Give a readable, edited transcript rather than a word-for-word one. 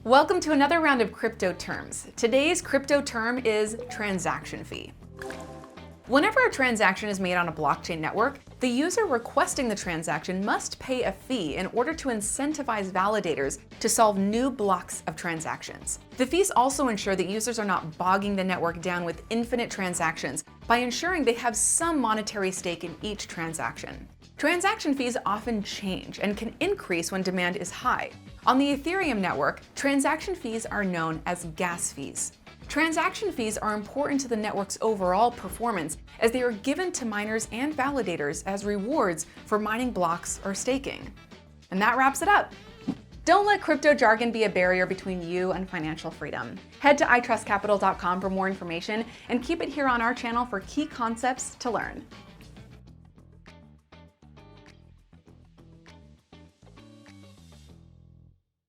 Welcome to another round of crypto terms. Today's crypto term is transaction fee. Whenever a transaction is made on a blockchain network, the user requesting the transaction must pay a fee in order to incentivize validators to solve new blocks of transactions. The fees also ensure that users are not bogging the network down with infinite transactions by ensuring they have some monetary stake in each transaction. Transaction fees often change and can increase when demand is high. On the Ethereum network, transaction fees are known as gas fees. Transaction fees are important to the network's overall performance as they are given to miners and validators as rewards for mining blocks or staking. And that wraps it up. Don't let crypto jargon be a barrier between you and financial freedom. Head to iTrustCapital.com for more information and keep it here on our channel for key concepts to learn.